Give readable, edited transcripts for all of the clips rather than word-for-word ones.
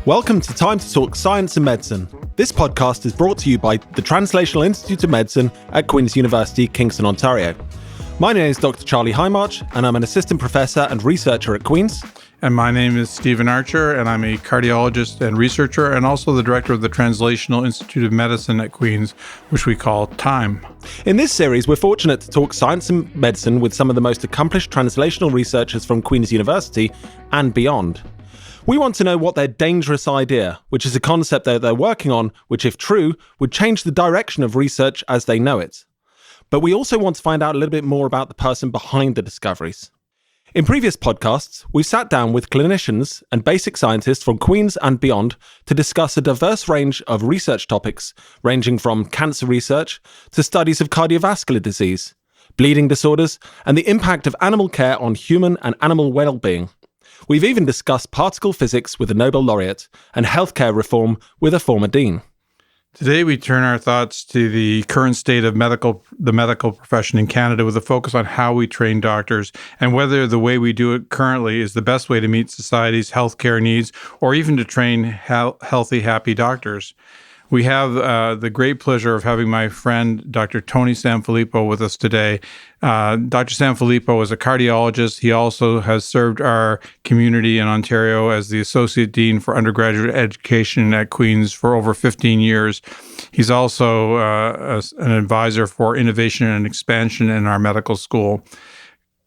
Welcome to Time to Talk Science and Medicine. This podcast is brought to you by the Translational Institute of Medicine at Queen's University, Kingston, Ontario. My name is Dr. Charlie Highmarch, and I'm an assistant professor and researcher at Queen's. And my name is Stephen Archer, and I'm a cardiologist and researcher, and also the director of the Translational Institute of Medicine at Queen's, which we call TIME. In this series, we're fortunate to talk science and medicine with some of the most accomplished translational researchers from Queen's University and beyond. We want to know what their dangerous idea, which is a concept that they're working on, which if true, would change the direction of research as they know it. But we also want to find out a little bit more about the person behind the discoveries. In previous podcasts, we've sat down with clinicians and basic scientists from Queen's and beyond to discuss a diverse range of research topics, ranging from cancer research to studies of cardiovascular disease, bleeding disorders, and the impact of animal care on human and animal well-being. We've even discussed particle physics with a Nobel laureate and healthcare reform with a former dean. Today, we turn our thoughts to the current state of the medical profession in Canada with a focus on how we train doctors and whether the way we do it currently is the best way to meet society's healthcare needs or even to train healthy, happy doctors. We have the great pleasure of having my friend, Dr. Tony Sanfilippo, with us today. Dr. Sanfilippo is a cardiologist. He also has served our community in Ontario as the Associate Dean for Undergraduate Education at Queen's for over 15 years. He's also an advisor for innovation and expansion in our medical school.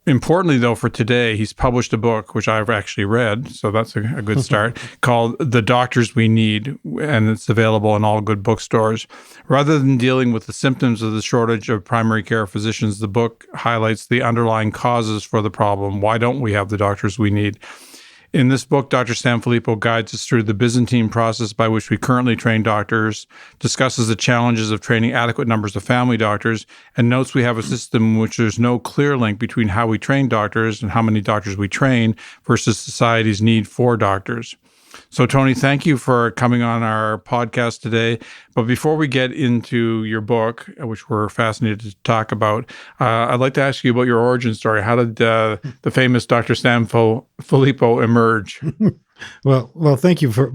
Importantly, though, for today, he's published a book, which I've actually read, so that's a good start, called The Doctors We Need, and it's available in all good bookstores. Rather than dealing with the symptoms of the shortage of primary care physicians, the book highlights the underlying causes for the problem. Why don't we have the doctors we need? In this book, Dr. Sanfilippo guides us through the Byzantine process by which we currently train doctors, discusses the challenges of training adequate numbers of family doctors, and notes we have a system in which there's no clear link between how we train doctors and how many doctors we train versus society's need for doctors. So, Tony, thank you for coming on our podcast today. But before we get into your book, which we're fascinated to talk about, I'd like to ask you about your origin story. How did the famous Dr. Sanfilippo emerge? Well, thank you for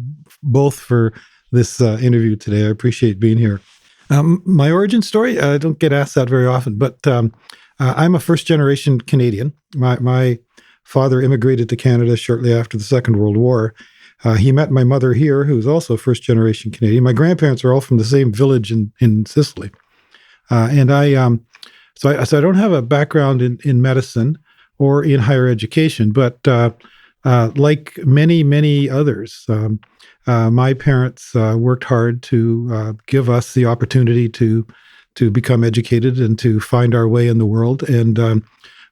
this interview today. I appreciate being here. My origin story, I don't get asked that very often, but I'm a first-generation Canadian. My father immigrated to Canada shortly after the Second World War. He met my mother here, who's also first-generation Canadian. My grandparents are all from the same village in Sicily. So I don't have a background in medicine or in higher education, but like many others, my parents worked hard to give us the opportunity to become educated and to find our way in the world. And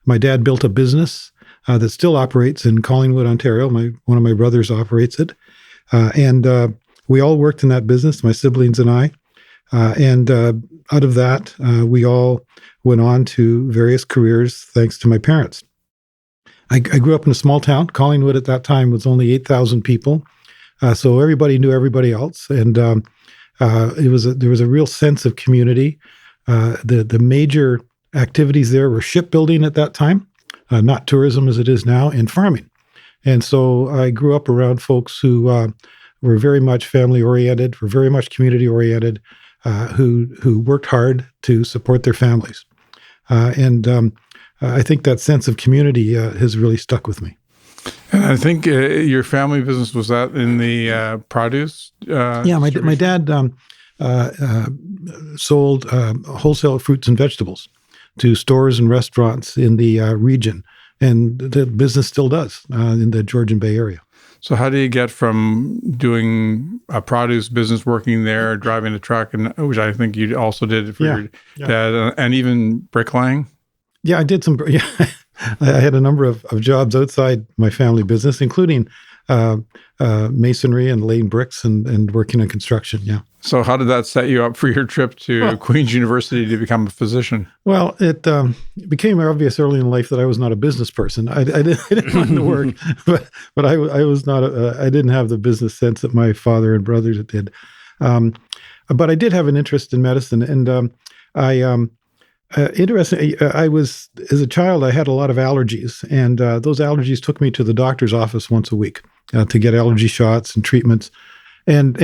my dad built a business that still operates in Collingwood, Ontario. One of my brothers operates it. And we all worked in that business, my siblings and I. And out of that, we all went on to various careers thanks to my parents. I grew up in a small town. Collingwood at that time was only 8,000 people. So everybody knew everybody else. And there was a real sense of community. The major activities there were shipbuilding at that time. Not tourism as it is now, and farming. And so I grew up around folks who were very much family-oriented, were very much community-oriented, who worked hard to support their families. And I think that sense of community has really stuck with me. And I think your family business, was that in the produce? Yeah, my dad sold wholesale fruits and vegetables to stores and restaurants in the region. And the business still does in the Georgian Bay area. So how do you get from doing a produce business, working there, driving a truck, and which I think you also did for your dad, and even bricklaying? Yeah, I did some. Yeah, I had a number of jobs outside my family business, including masonry and laying bricks and working in construction. Yeah. So how did that set you up for your trip to Queen's University to become a physician? Well, it became obvious early in life that I was not a business person. I didn't want to work, but I was not. I didn't have the business sense that my father and brothers did. But I did have an interest in medicine, and interesting. I was, as a child, I had a lot of allergies, and those allergies took me to the doctor's office once a week. to get allergy shots and treatments. And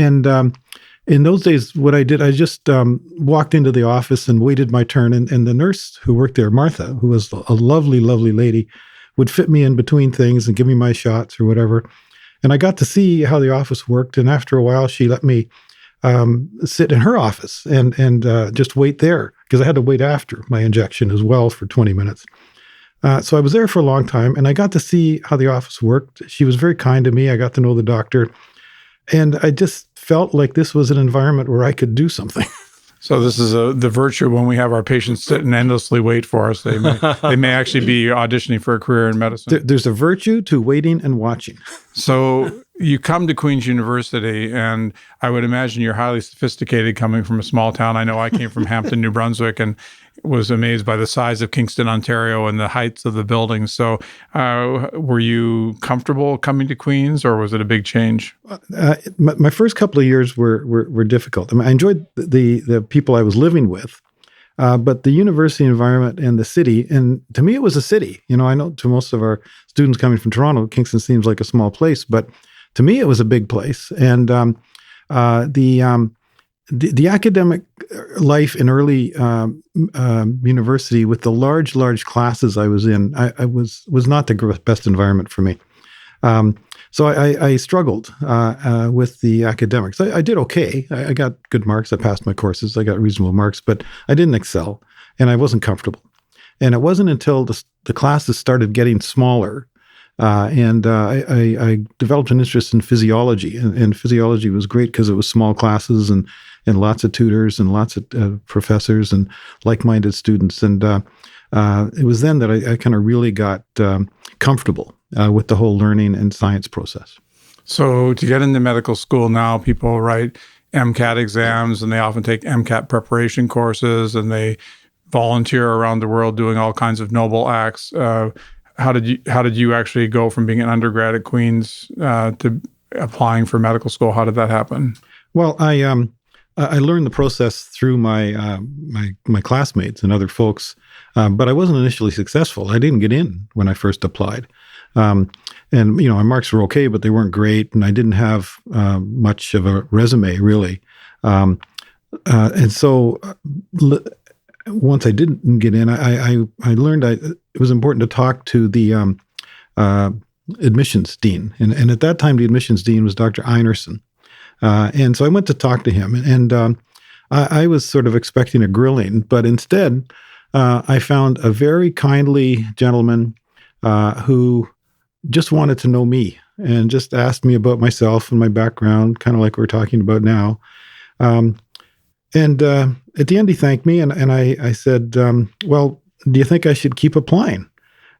in those days, what I did, I just walked into the office and waited my turn. And the nurse who worked there, Martha, who was a lovely, lovely lady, would fit me in between things and give me my shots or whatever. And I got to see how the office worked. And after a while, she let me sit in her office and just wait there, because I had to wait after my injection as well for 20 minutes. So I was there for a long time, and I got to see how the office worked. She was very kind to me. I got to know the doctor. And I just felt like this was an environment where I could do something. So this is the virtue when we have our patients sit and endlessly wait for us. They may actually be auditioning for a career in medicine. There's a virtue to waiting and watching. So you come to Queen's University, and I would imagine you're highly sophisticated coming from a small town. I know I came from Hampton, New Brunswick, and was amazed by the size of Kingston, Ontario, and the heights of the buildings. So were you comfortable coming to Queen's, or was it a big change? My first couple of years were difficult. I mean, I enjoyed the people I was living with, but the university environment and the city, and to me, it was a city. You know, I know to most of our students coming from Toronto, Kingston seems like a small place, but to me, it was a big place. And the academic life in early university, with the large classes I was in, I was not the best environment for me. So I struggled with the academics. I did okay. I got good marks. I passed my courses. I got reasonable marks, but I didn't excel, and I wasn't comfortable. And it wasn't until the classes started getting smaller, and I developed an interest in physiology, and physiology was great because it was small classes and lots of tutors and lots of professors and like-minded students. And it was then that I kind of really got comfortable with the whole learning and science process. So to get into medical school now, people write MCAT exams, and they often take MCAT preparation courses, and they volunteer around the world doing all kinds of noble acts. How did you actually go from being an undergrad at Queen's to applying for medical school? How did that happen? Well, I learned the process through my classmates and other folks, but I wasn't initially successful. I didn't get in when I first applied, and you know, my marks were okay, but they weren't great, and I didn't have much of a resume really, and so once I didn't get in, I learned it was important to talk to the admissions dean, and at that time the admissions dean was Dr. Einerson. And so I went to talk to him, and I was sort of expecting a grilling, but instead I found a very kindly gentleman who just wanted to know me and just asked me about myself and my background, kind of like we're talking about now. And at the end, he thanked me, and I said, well, do you think I should keep applying?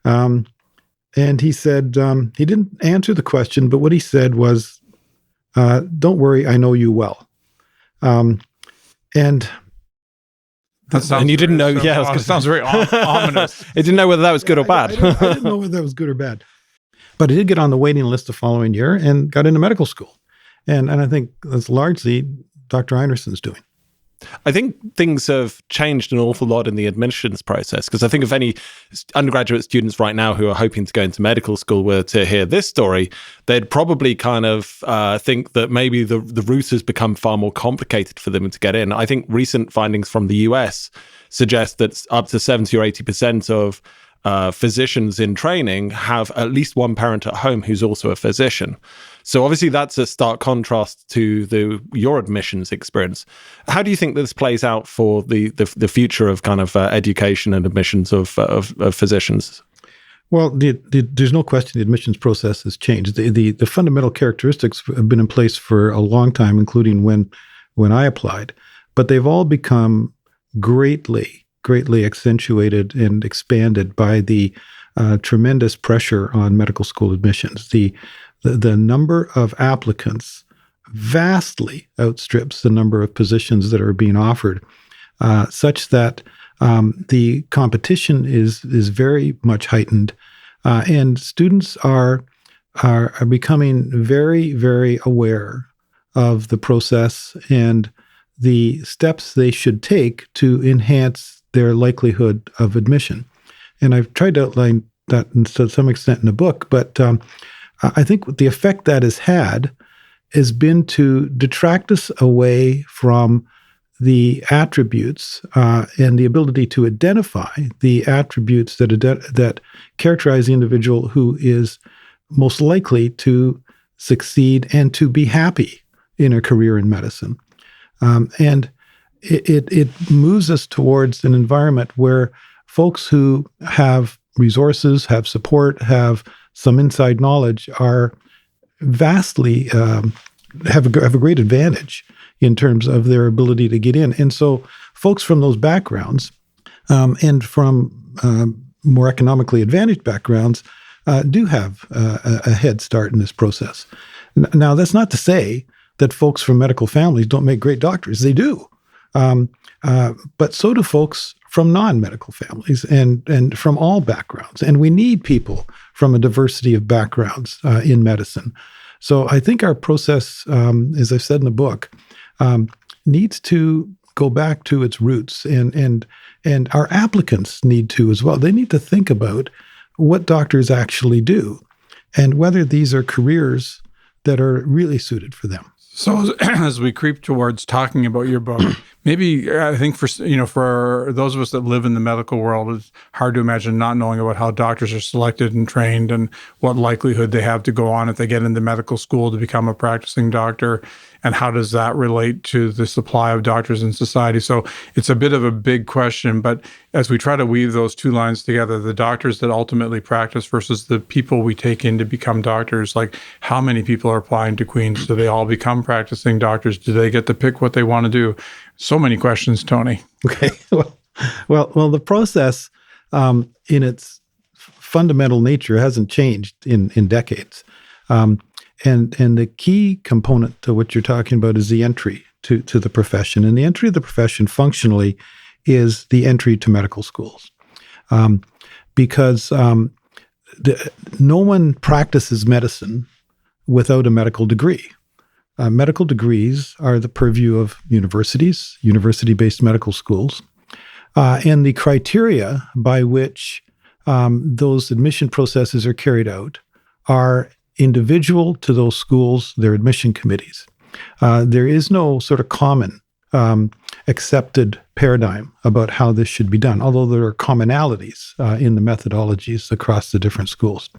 And he said, he didn't answer the question, but what he said was, don't worry, I know you well. And you didn't know, it sounds very ominous. I didn't know whether that was good or bad. I didn't know whether that was good or bad. But I did get on the waiting list the following year and got into medical school. And I think that's largely Dr. Einerson's doing. I think things have changed an awful lot in the admissions process, because I think if any undergraduate students right now who are hoping to go into medical school were to hear this story, they'd probably kind of think that maybe the route has become far more complicated for them to get in. I think recent findings from the US suggest that up to 70 or 80% of physicians in training have at least one parent at home who's also a physician. So obviously that's a stark contrast to your admissions experience. How do you think this plays out for the future of kind of education and admissions of physicians? Well, there's no question the admissions process has changed. The fundamental characteristics have been in place for a long time, including when I applied, but they've all become greatly accentuated and expanded by the tremendous pressure on medical school admissions. The number of applicants vastly outstrips the number of positions that are being offered, such that the competition is very much heightened, and students are becoming very, very aware of the process and the steps they should take to enhance their likelihood of admission. And I've tried to outline that to some extent in the book, but I think the effect that has had has been to detract us away from the attributes and the ability to identify the attributes that characterize the individual who is most likely to succeed and to be happy in a career in medicine. And it moves us towards an environment where folks who have resources, have support, have some inside knowledge are vastly have a great advantage in terms of their ability to get in. And so folks from those backgrounds and from more economically advantaged backgrounds do have a head start in this process. Now, that's not to say that folks from medical families don't make great doctors. They do. But so do folks from non-medical families and from all backgrounds. And we need people from a diversity of backgrounds in medicine. So I think our process, as I've said in the book, needs to go back to its roots, and our applicants need to as well. They need to think about what doctors actually do and whether these are careers that are really suited for them. So as we creep towards talking about your book, maybe I think for those of us that live in the medical world, it's hard to imagine not knowing about how doctors are selected and trained and what likelihood they have to go on if they get into medical school to become a practicing doctor. And how does that relate to the supply of doctors in society? So it's a bit of a big question, but as we try to weave those two lines together, the doctors that ultimately practice versus the people we take in to become doctors, like how many people are applying to Queen's? Do they all become practicing doctors? Do they get to pick what they want to do? So many questions, Tony. Okay. Well, the process in its fundamental nature hasn't changed in decades. And the key component to what you're talking about is the entry to the profession. And the entry to the profession functionally is the entry to medical schools. Because no one practices medicine without a medical degree. Medical degrees are the purview of universities, university-based medical schools. And the criteria by which those admission processes are carried out are individual to those schools, their admission committees. There is no sort of common accepted paradigm about how this should be done, although there are commonalities in the methodologies across the different schools.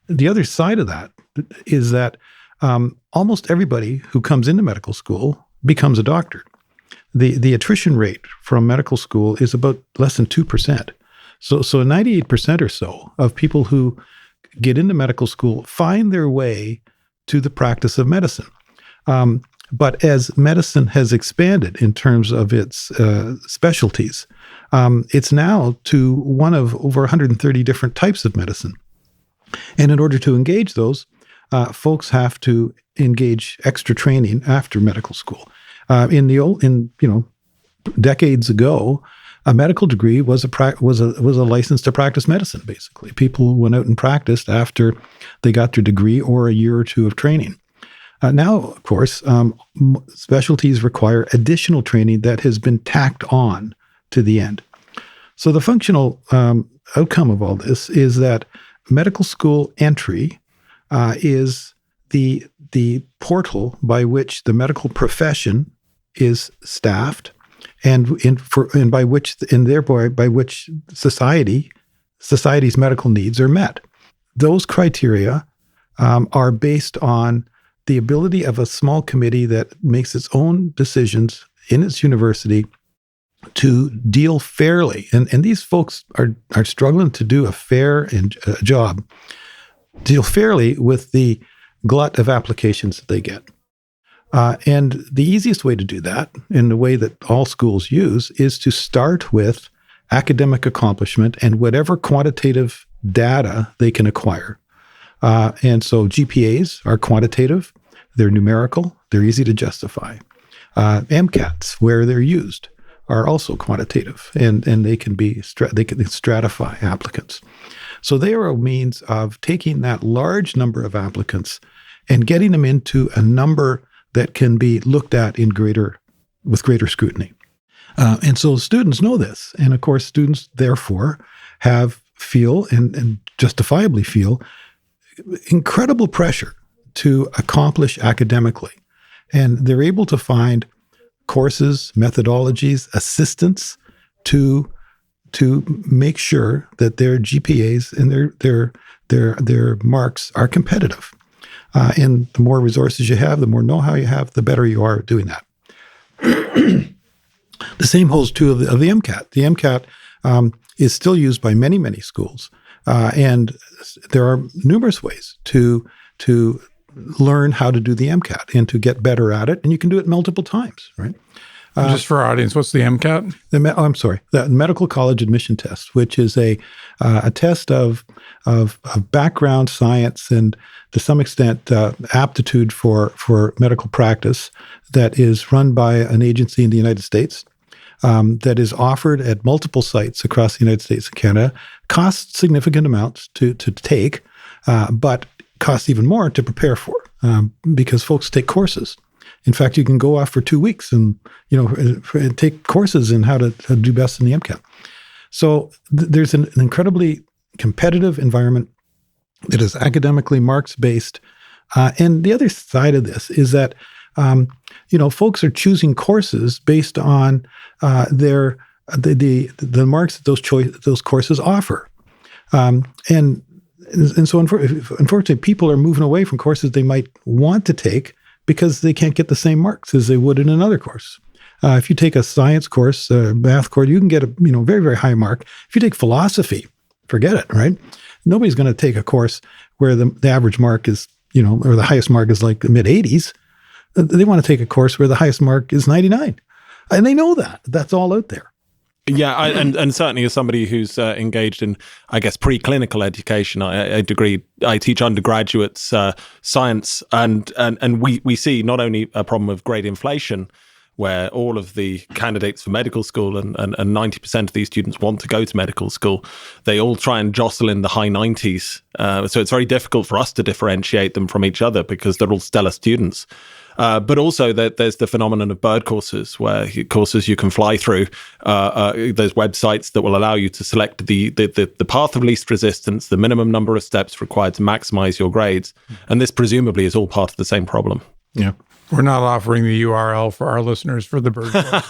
The other side of that is that almost everybody who comes into medical school becomes a doctor. The attrition rate from medical school is about less than 2%. So 98% or so of people who get into medical school find their way to the practice of medicine. But as medicine has expanded in terms of its specialties, it's now to one of over 130 different types of medicine. And in order to engage those, folks have to engage extra training after medical school. Decades ago, a medical degree was a license to practice medicine. Basically, people went out and practiced after they got their degree or a year or two of training. Now, of course, specialties require additional training that has been tacked on to the end. So the functional outcome of all this is that medical school entry is the portal by which the medical profession is staffed, and by which society's medical needs are met. Those criteria are based on the ability of a small committee that makes its own decisions in its university to deal fairly. And these folks are struggling to do a fair job, deal fairly with the glut of applications that they get. And the easiest way to do that, in the way that all schools use, is to start with academic accomplishment and whatever quantitative data they can acquire. And so GPAs are quantitative, they're numerical, they're easy to justify. MCATs, where they're used, are also quantitative, and they can stratify applicants. So they are a means of taking that large number of applicants and getting them into a number that can be looked at with greater scrutiny. And so students know this. And of course, students therefore feel and justifiably feel incredible pressure to accomplish academically. And they're able to find courses, methodologies, assistance to make sure that their GPAs and their marks are competitive. And the more resources you have, the more know-how you have, the better you are at doing that. The same holds true of the MCAT. The MCAT is still used by many, many schools. And there are numerous ways to learn how to do the MCAT and to get better at it. And you can do it multiple times, right? Just for our audience, what's the MCAT? The Medical College Admission Test, which is a test of background science and to some extent aptitude for medical practice that is run by an agency in the United States that is offered at multiple sites across the United States and Canada, costs significant amounts to take, but costs even more to prepare for because folks take courses. In fact, you can go off for 2 weeks and take courses in how to do best in the MCAT. So there's an incredibly competitive environment that is academically marks-based. And the other side of this is that folks are choosing courses based on the marks that those courses offer. And so unfortunately, people are moving away from courses they might want to take because they can't get the same marks as they would in another course. If you take a science course, a math course, you can get a very, very high mark. If you take philosophy, forget it, right? Nobody's going to take a course where the average mark is, or the highest mark is like the mid-80s. They want to take a course where the highest mark is 99. And they know that. That's all out there. Yeah, and certainly as somebody who's engaged in, I guess, preclinical education, I teach undergraduates science, and we see not only a problem of grade inflation, where all of the candidates for medical school and 90% of these students want to go to medical school, they all try and jostle in the high 90s. So it's very difficult for us to differentiate them from each other because they're all stellar students. But also there's the phenomenon of bird courses, where courses you can fly through. There's websites that will allow you to select the path of least resistance, the minimum number of steps required to maximize your grades. And this presumably is all part of the same problem. Yeah. We're not offering the URL for our listeners for the bird course.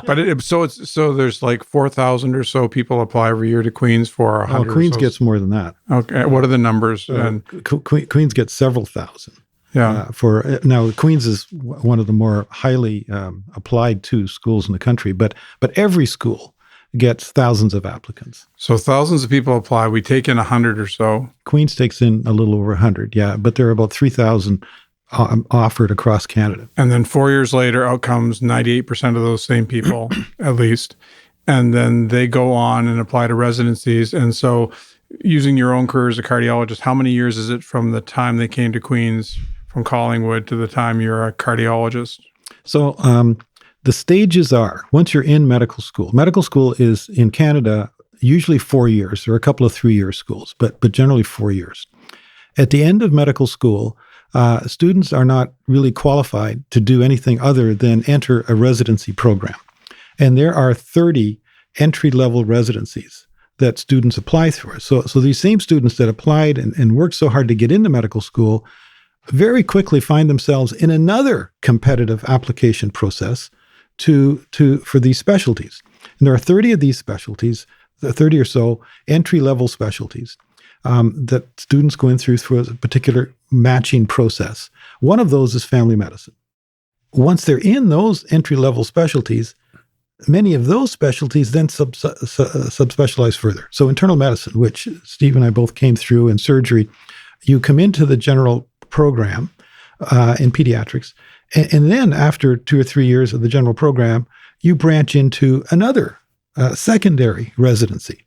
But so there's like 4,000 or so people apply every year to Queen's for 100. Queen's gets more than that. Okay. What are the numbers? Queen's gets several thousand. Yeah. Now, Queen's is one of the more highly applied to schools in the country, but every school gets thousands of applicants. So thousands of people apply. We take in 100 or so. Queen's takes in a little over 100, yeah, but there are about 3,000 offered across Canada. And then 4 years later, out comes 98% of those same people, at least. And then they go on and apply to residencies. And so using your own career as a cardiologist, how many years is it from the time they came to Queen's from Collingwood to the time you're a cardiologist? So the stages are, once you're in medical school is in Canada usually 4 years. There are a couple of 3-year schools, but generally 4 years. At the end of medical school, students are not really qualified to do anything other than enter a residency program. And there are 30 entry-level residencies that students apply for. So these same students that applied and worked so hard to get into medical school very quickly find themselves in another competitive application process for these specialties. And there are 30 of these specialties, 30 or so entry-level specialties that students go in through a particular matching process. One of those is family medicine. Once they're in those entry-level specialties, many of those specialties then subspecialize further. So internal medicine, which Steve and I both came through, and surgery, you come into the general program in pediatrics, and then after 2 or 3 years of the general program, you branch into another secondary residency.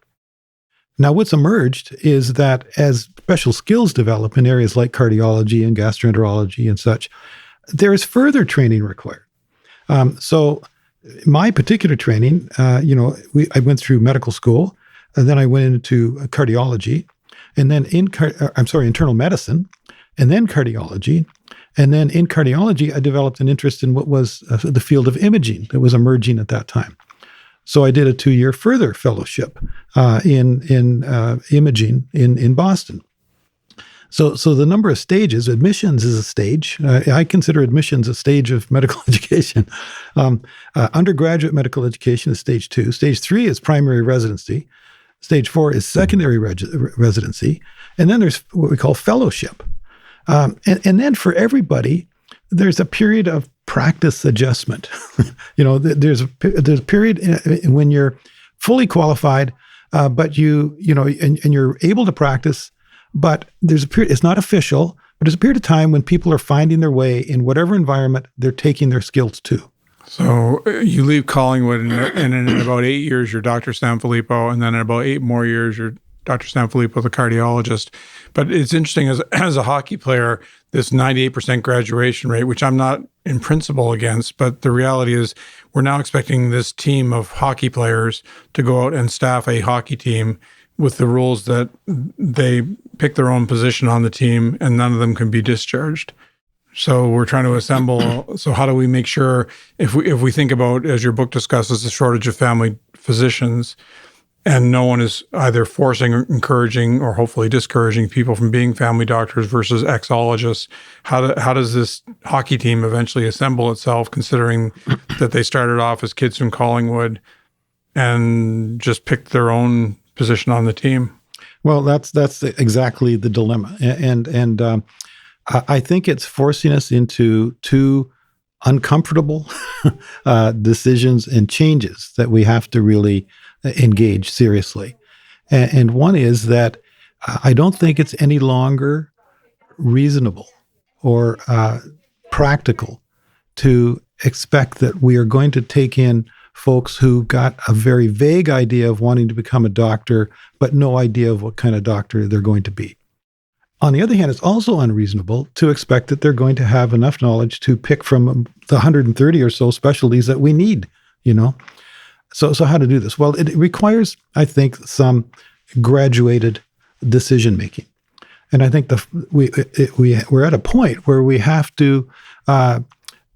Now, what's emerged is that as special skills develop in areas like cardiology and gastroenterology and such, there is further training required. So my particular training, I went through medical school, and then I went into cardiology, and then internal medicine, and then cardiology. And then in cardiology, I developed an interest in what was the field of imaging that was emerging at that time. So I did a 2-year further fellowship in imaging in Boston. So the number of stages, admissions is a stage. I consider admissions a stage of medical education. Undergraduate medical education is stage 2. Stage 3 is primary residency. Stage 4 is secondary residency. And then there's what we call fellowship. And then for everybody, there's a period of practice adjustment. There's a period when you're fully qualified, but and you're able to practice. But there's a period, it's not official, but there's a period of time when people are finding their way in whatever environment they're taking their skills to. So you leave Collingwood, and in about 8 years, you're Dr. Sanfilippo, and then in about 8 more years, you're Dr. Sanfilippo, the cardiologist. But it's interesting, as a hockey player, this 98% graduation rate, which I'm not in principle against, but the reality is we're now expecting this team of hockey players to go out and staff a hockey team with the rules that they pick their own position on the team and none of them can be discharged. So we're trying to assemble. So how do we make sure, if we think about, as your book discusses, the shortage of family physicians, and no one is either forcing or encouraging or hopefully discouraging people from being family doctors versus exologists, how does this hockey team eventually assemble itself, considering that they started off as kids from Collingwood and just picked their own position on the team? Well, that's exactly the dilemma, and I think it's forcing us into two uncomfortable decisions and changes that we have to really engage seriously. And one is that I don't think it's any longer reasonable or practical to expect that we are going to take in folks who got a very vague idea of wanting to become a doctor, but no idea of what kind of doctor they're going to be. On the other hand, it's also unreasonable to expect that they're going to have enough knowledge to pick from the 130 or so specialties that we need, So how to do this? Well, it requires, I think, some graduated decision making. And I think we're at a point where we have to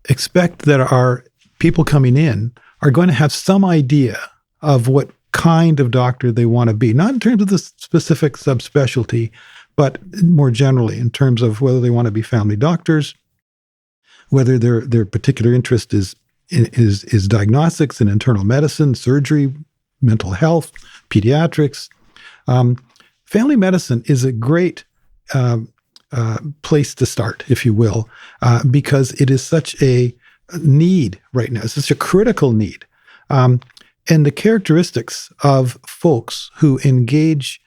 expect that our people coming in are going to have some idea of what kind of doctor they want to be, not in terms of the specific subspecialty, but more generally in terms of whether they want to be family doctors, whether their particular interest is diagnostics and internal medicine, surgery, mental health, pediatrics. Family medicine is a great place to start, if you will, because it is such a need right now. It's such a critical need. And the characteristics of folks who engage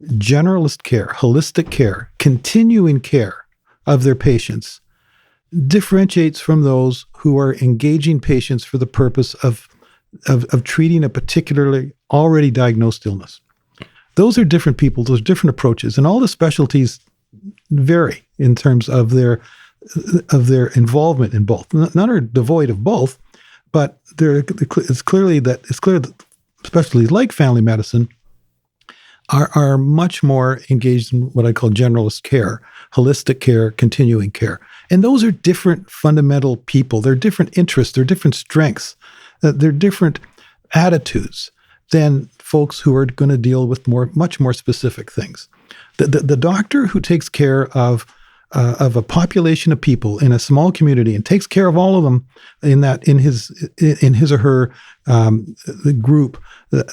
generalist care, holistic care, continuing care of their patients differentiates from those who are engaging patients for the purpose of treating a particularly already diagnosed illness. Those are different people, those are different approaches, and all the specialties vary in terms of their involvement in both. None are devoid of both, but it's clear that specialties like family medicine are much more engaged in what I call generalist care, holistic care, continuing care. And those are different fundamental people. They're different interests, they're different strengths, they're different attitudes than folks who are going to deal with much more specific things. The doctor who takes care of a population of people in a small community and takes care of all of them in his or her the group,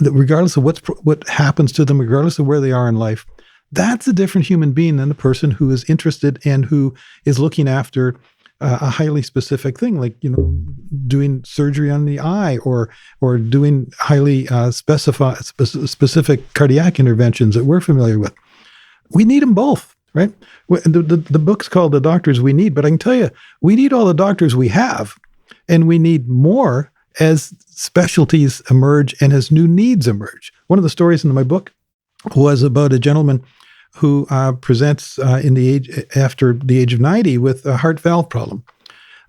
regardless of what happens to them, regardless of where they are in life, that's a different human being than the person who is interested and who is looking after a highly specific thing, like doing surgery on the eye or doing highly specific cardiac interventions that we're familiar with. We need them both. Right? The book's called The Doctors We Need, but I can tell you, we need all the doctors we have, and we need more as specialties emerge and as new needs emerge. One of the stories in my book was about a gentleman who presents after the age of 90 with a heart valve problem.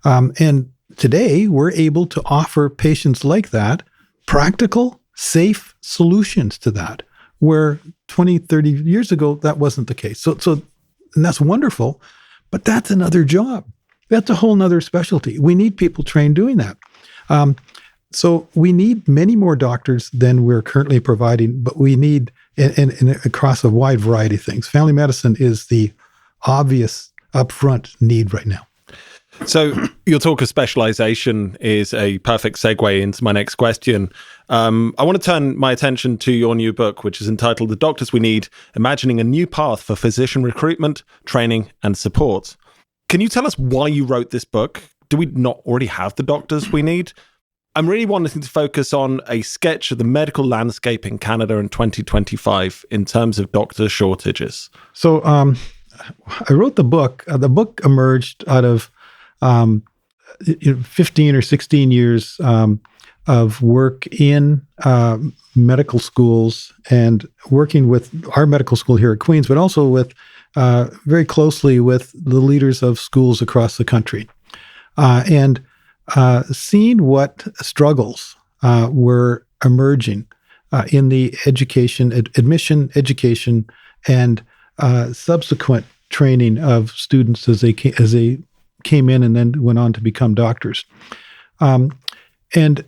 And today, we're able to offer patients like that practical, safe solutions to that, where 20, 30 years ago, that wasn't the case. And that's wonderful, but that's another job. That's a whole nother specialty. We need people trained doing that. So we need many more doctors than we're currently providing, but we need, and across a wide variety of things. Family medicine is the obvious upfront need right now. So your talk of specialization is a perfect segue into my next question. I want to turn my attention to your new book, which is entitled The Doctors We Need, Imagining a New Path for Physician Recruitment, Training and Support. Can you tell us why you wrote this book? Do we not already have the doctors we need? I'm really wanting to focus on a sketch of the medical landscape in Canada in 2025 in terms of doctor shortages. So I wrote the book. The book emerged out of 15 or 16 years of work in medical schools and working with our medical school here at Queen's, but also with very closely with the leaders of schools across the country, and seeing what struggles were emerging in the admission, education, and subsequent training of students as they came in and then went on to become doctors. And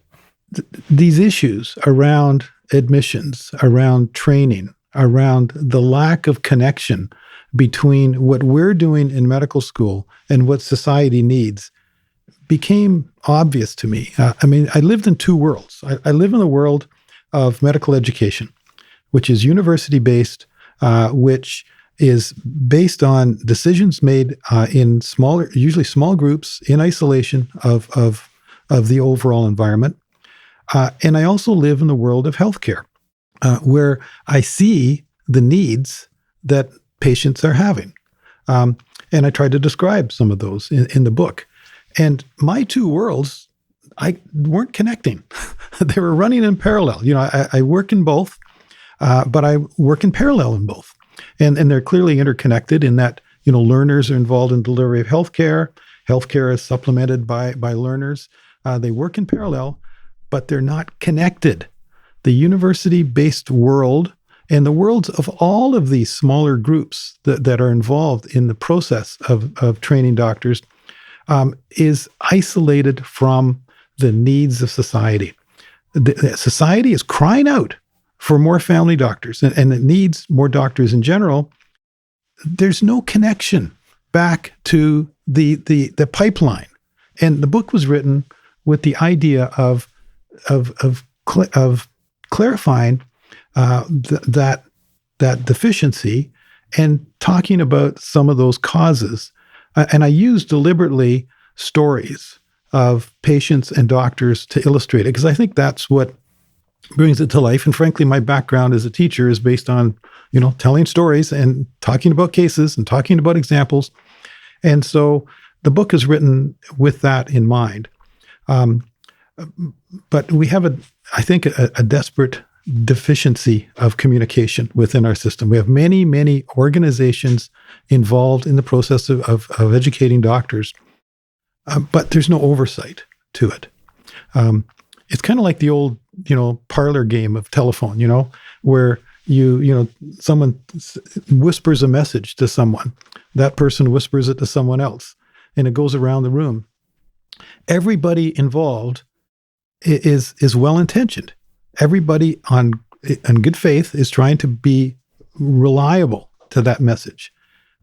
these issues around admissions, around training, around the lack of connection between what we're doing in medical school and what society needs became obvious to me. I lived in two worlds. I live in the world of medical education, which is university-based, which is based on decisions made in usually small groups in isolation of the overall environment. And I also live in the world of healthcare, where I see the needs that patients are having. And I try to describe some of those in the book. And my two worlds, I weren't connecting. They were running in parallel. I work in both, but I work in parallel in both. And they're clearly interconnected in that, learners are involved in delivery of healthcare. Healthcare is supplemented by learners. They work in parallel, but they're not connected. The university-based world and the worlds of all of these smaller groups that are involved in the process of training doctors is isolated from the needs of society. The society is crying out for more family doctors, and it needs more doctors in general. There's no connection back to the pipeline. And the book was written with the idea of clarifying that deficiency and talking about some of those causes. And I use deliberately stories of patients and doctors to illustrate it, because I think that's what brings it to life. And frankly, my background as a teacher is based on, telling stories and talking about cases and talking about examples. And so the book is written with that in mind. But we have I think a desperate deficiency of communication within our system. We have many, many organizations involved in the process of educating doctors, but there's no oversight to it. It's kind of like the old, parlor game of telephone, where someone whispers a message to someone, that person whispers it to someone else, and it goes around the room. Everybody involved is well-intentioned. Everybody on good faith is trying to be reliable to that message.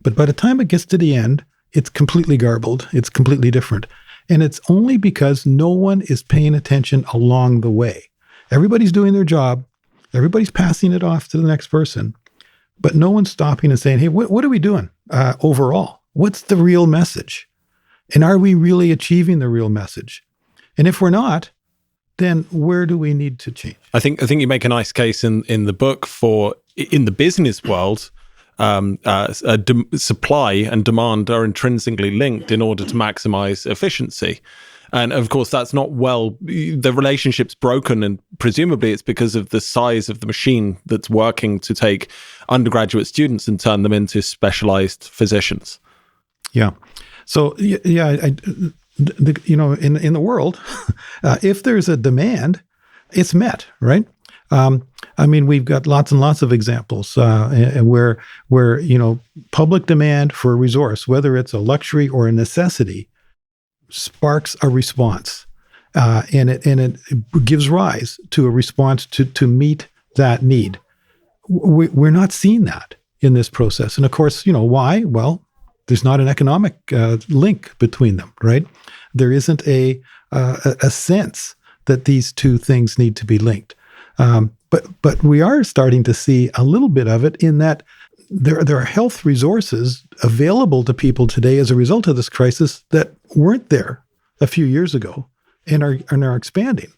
But by the time it gets to the end, it's completely garbled. It's completely different. And it's only because no one is paying attention along the way. Everybody's doing their job. Everybody's passing it off to the next person. But no one's stopping and saying, hey, what are we doing overall? What's the real message? And are we really achieving the real message? And if we're not, then where do we need to change? I think you make a nice case in the book for, in the business world, supply and demand are intrinsically linked in order to maximize efficiency. And of course, that's not the relationship's broken, and presumably it's because of the size of the machine that's working to take undergraduate students and turn them into specialized physicians. Yeah. So, in the world, if there's a demand, it's met, right? We've got lots and lots of examples where public demand for a resource, whether it's a luxury or a necessity, sparks a response, and it gives rise to a response to meet that need. We're not seeing that in this process, and of course, why? Well, there's not an economic link between them, right? There isn't a sense that these two things need to be linked. But we are starting to see a little bit of it in that there are health resources available to people today as a result of this crisis that weren't there a few years ago and are expanding.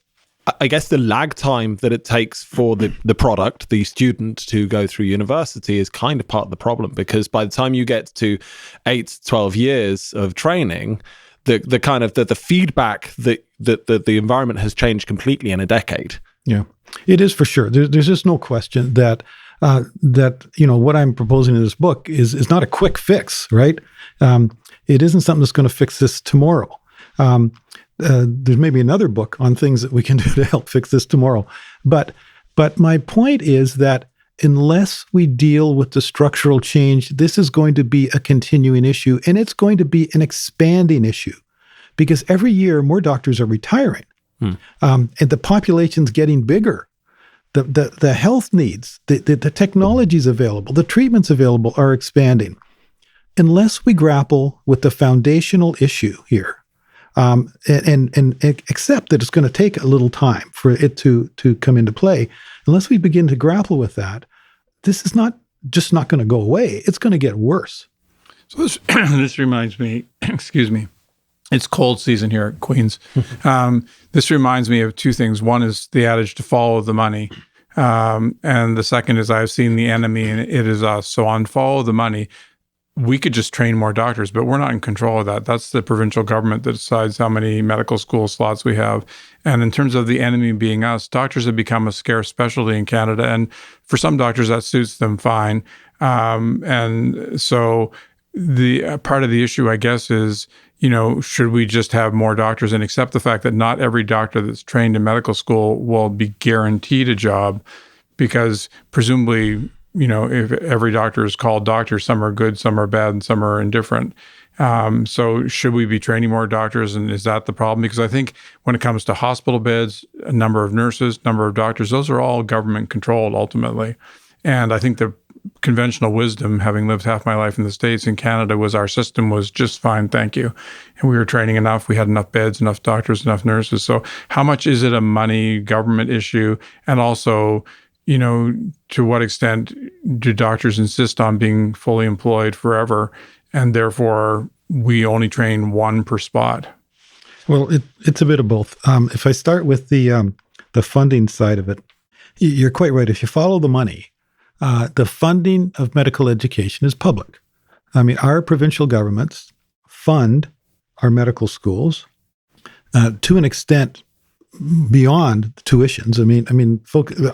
I guess the lag time that it takes for the product, the student, to go through university is kind of part of the problem, because by the time you get to 8 to 12 years of training, the kind of the feedback that the environment has changed completely in a decade. Yeah, it is for sure. There's just no question that what I'm proposing in this book is not a quick fix, right? It isn't something that's going to fix this tomorrow. There's maybe another book on things that we can do to help fix this tomorrow. But my point is that unless we deal with the structural change, this is going to be a continuing issue, and it's going to be an expanding issue because every year more doctors are retiring, and the population's getting bigger. The health needs, the technologies available, the treatments available are expanding. Unless we grapple with the foundational issue here, and accept that it's going to take a little time for it to come into play, unless we begin to grapple with that, this is not going to go away. It's going to get worse. So this reminds me, excuse me, it's cold season here at Queen's. This reminds me of two things. One is the adage to follow the money. And the second is I've seen the enemy and it is us. So on follow the money, we could just train more doctors, but we're not in control of that. That's the provincial government that decides how many medical school slots we have. And in terms of the enemy being us, doctors have become a scarce specialty in Canada. And for some doctors, that suits them fine. And so the part of the issue, I guess, is, should we just have more doctors and accept the fact that not every doctor that's trained in medical school will be guaranteed a job? Because presumably, if every doctor is called doctor, some are good, some are bad, and some are indifferent. So should we be training more doctors? And is that the problem? Because I think when it comes to hospital beds, a number of nurses, number of doctors, those are all government controlled ultimately. And I think the conventional wisdom, having lived half my life in the States and Canada, was our system was just fine, thank you. And we were training enough. We had enough beds, enough doctors, enough nurses. So how much is it a money government issue? And also, to what extent do doctors insist on being fully employed forever, and therefore we only train one per spot? Well, it's a bit of both. If I start with the funding side of it, you're quite right. If you follow the money, the funding of medical education is public. I mean, our provincial governments fund our medical schools to an extent beyond tuitions.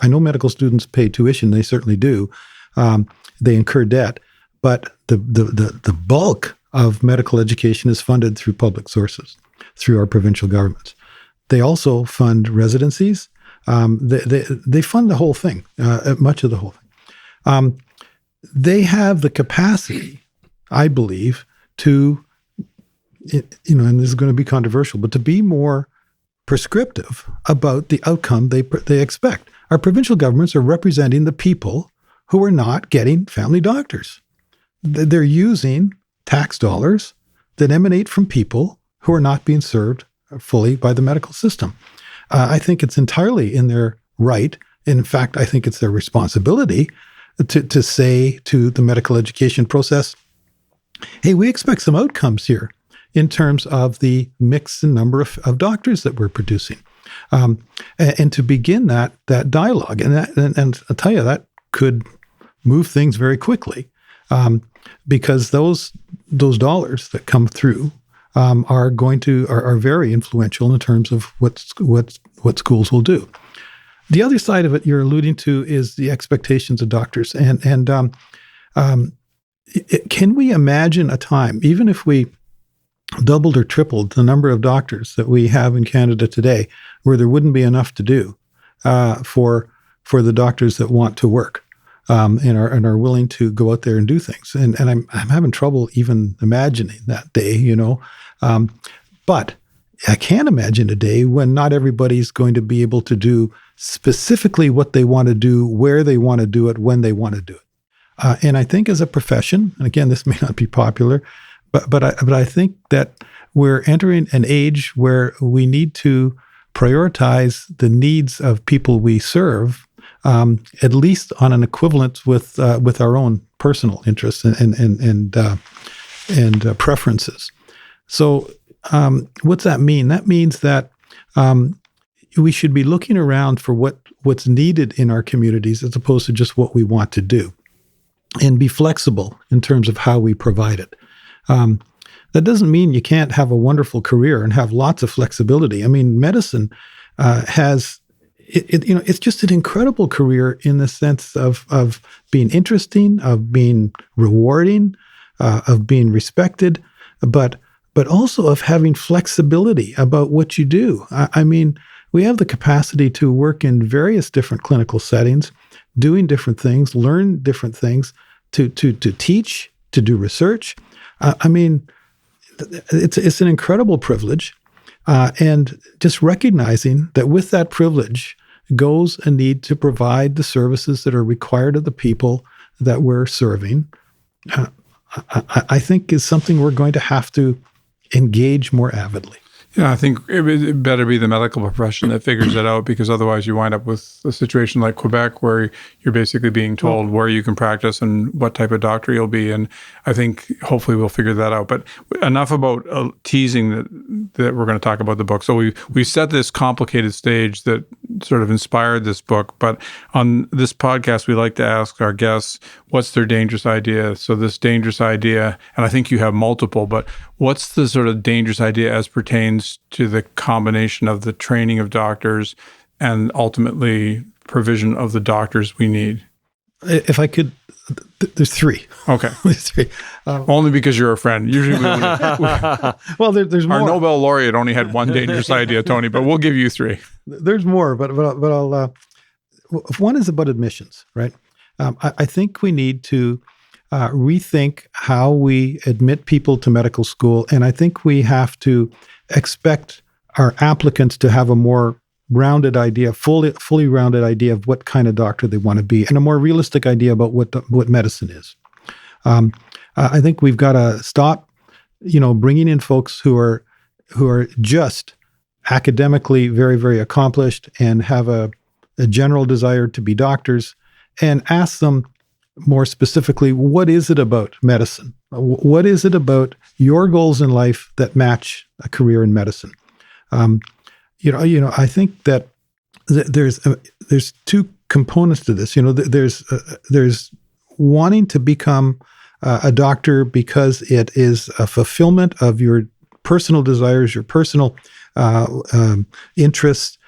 I know medical students pay tuition; they certainly do. They incur debt, but the bulk of medical education is funded through public sources, through our provincial governments. They also fund residencies. They fund the whole thing, much of the whole thing. They have the capacity, I believe, to, and this is going to be controversial, but to be more prescriptive about the outcome they expect. Our provincial governments are representing the people who are not getting family doctors. They're using tax dollars that emanate from people who are not being served fully by the medical system. I think it's entirely in their right. In fact, I think it's their responsibility to say to the medical education process, hey, we expect some outcomes here in terms of the mix and number of doctors that we're producing, and to begin that dialogue. And I'll tell you, that could move things very quickly, because those dollars that come through are very influential in terms of what schools will do. The other side of it you're alluding to is the expectations of doctors, and can we imagine a time, even if we doubled or tripled the number of doctors that we have in Canada today, where there wouldn't be enough to do for the doctors that want to work and are willing to go out there and do things? And I'm having trouble even imagining that day, but I can imagine a day when not everybody's going to be able to do specifically what they want to do, where they want to do it, when they want to do it. And I think as a profession, and again, this may not be popular, but I think that we're entering an age where we need to prioritize the needs of people we serve, at least on an equivalent with our own personal interests and preferences. So, what's that mean? That means that we should be looking around for what's needed in our communities as opposed to just what we want to do, and be flexible in terms of how we provide it. That doesn't mean you can't have a wonderful career and have lots of flexibility. I mean, medicine has, it's just an incredible career in the sense of being interesting, of being rewarding, of being respected, but also of having flexibility about what you do. I mean, we have the capacity to work in various different clinical settings, doing different things, learn different things, to teach, to do research. I mean, it's an incredible privilege, and just recognizing that with that privilege goes a need to provide the services that are required of the people that we're serving, I think is something we're going to have to engage more avidly. Yeah, I think it better be the medical profession that figures it out, because otherwise you wind up with a situation like Quebec where you're basically being told where you can practice and what type of doctor you'll be. And I think hopefully we'll figure that out. But enough about teasing that we're going to talk about the book. So we set this complicated stage that sort of inspired this book. But on this podcast, we like to ask our guests, what's their dangerous idea? So this dangerous idea, and I think you have multiple, but what's the sort of dangerous idea as pertains to the combination of the training of doctors and ultimately provision of the doctors we need? If I could, there's three. Okay. There's three. Only because you're a friend. Usually well, there's more. Our Nobel laureate only had one dangerous idea, Tony, but we'll give you three. There's more, but I'll one is about admissions, right? I think we need to rethink how we admit people to medical school, and I think we have to expect our applicants to have a more rounded idea, fully rounded idea of what kind of doctor they want to be, and a more realistic idea about what medicine is. I think we've got to stop, bringing in folks who are just academically very, very accomplished and have a general desire to be doctors, and ask them more specifically, what is it about medicine? What is it about your goals in life that match a career in medicine? I think that there's two components to this. There's wanting to become a doctor because it is a fulfillment of your personal desires, your personal interests.